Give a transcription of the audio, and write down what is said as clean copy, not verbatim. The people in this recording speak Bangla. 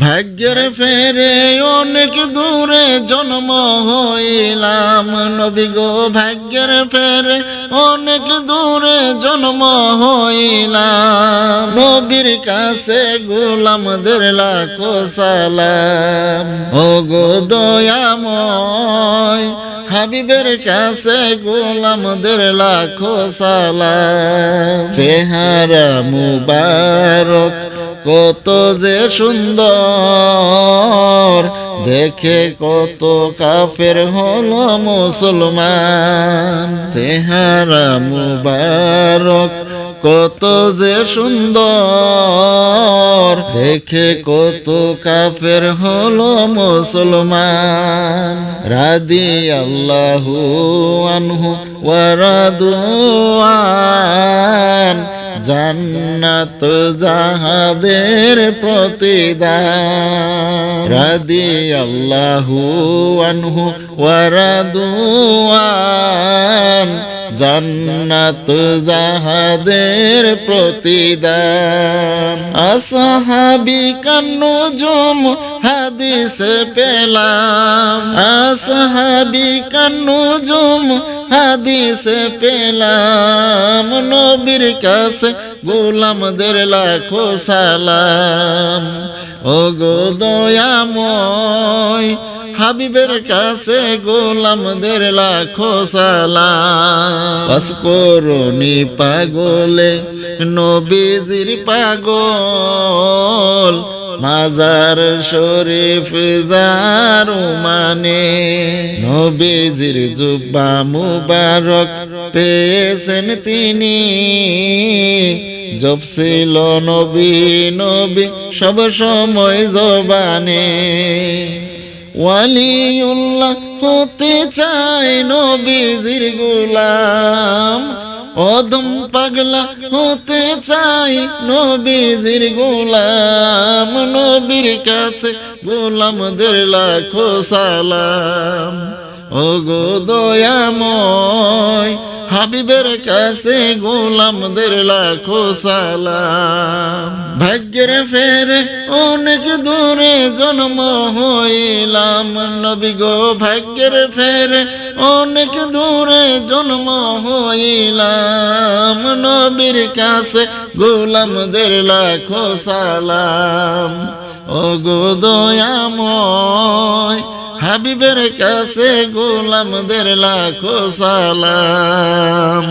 ভাগ্যের ফেরে অনেক দূরে জন্ম হইলাম নবী গো, ভাগ্যের ফেরে অনেক দূরে জন্ম হইলাম। নবীর কাছে গোলামদের লাখো সালাম। ও গো দয়াময় হাবিবের কাছে গোলামদের লাখো সালাম। চেহারা মুবারক কত যে সুন্দর, দেখে কত কাফের হলো মুসলমান। চেহারা মুবারক কত যে সুন্দর, দেখে কত কাফের হলো মুসলমান। রাদিয়াল্লাহু আনহু ওয়া রাদুআন, জান্নাত যাহাদের প্রতিদান। রাদিয়াল্লাহু আনহু ওয়া রাদুআন, জান্নাত যাহাদের প্রতিদান। আসহাবী কান্নুজুম হাদিসে পেলাম, আসহাবী কান্নুজুম হাদিসে পেলাম। নবীর কাছে গোলামদের লাখো সালাম। ও গো দয়াময় হাবিবের কাছে গোলামদের লাখো সালাম। অস্করণী পাগলে নবীজির পাগল, মাজার শরীফ যার মানে। নবীজির জুব্বা মুবারক পেয়েছেন তিনি, জপছিল নবী নবী সব সময় জবানে। ওয়ালিউল্লাহ হতে চায় নবীজির গোলাম, অদম পাগলা হতে চাই নবীজির গোলাম। নবীর কাছে গোলামদের লাখো সালাম। ও গো দয়াময় হাবিবের কাছে গোলামদের লাখো সালাম। ভাগ্যের ফেরে অনেক দূরে জন্ম হইলাম নবী গো, ভাগ্যের ফেরে অনেক দূরে জন্ম হইলাম। নবীর কাছে গোলামদের লাখো সালাম। ও গো দয়াময় হাবিবের কাছে গোলামদের লাখো সালাম।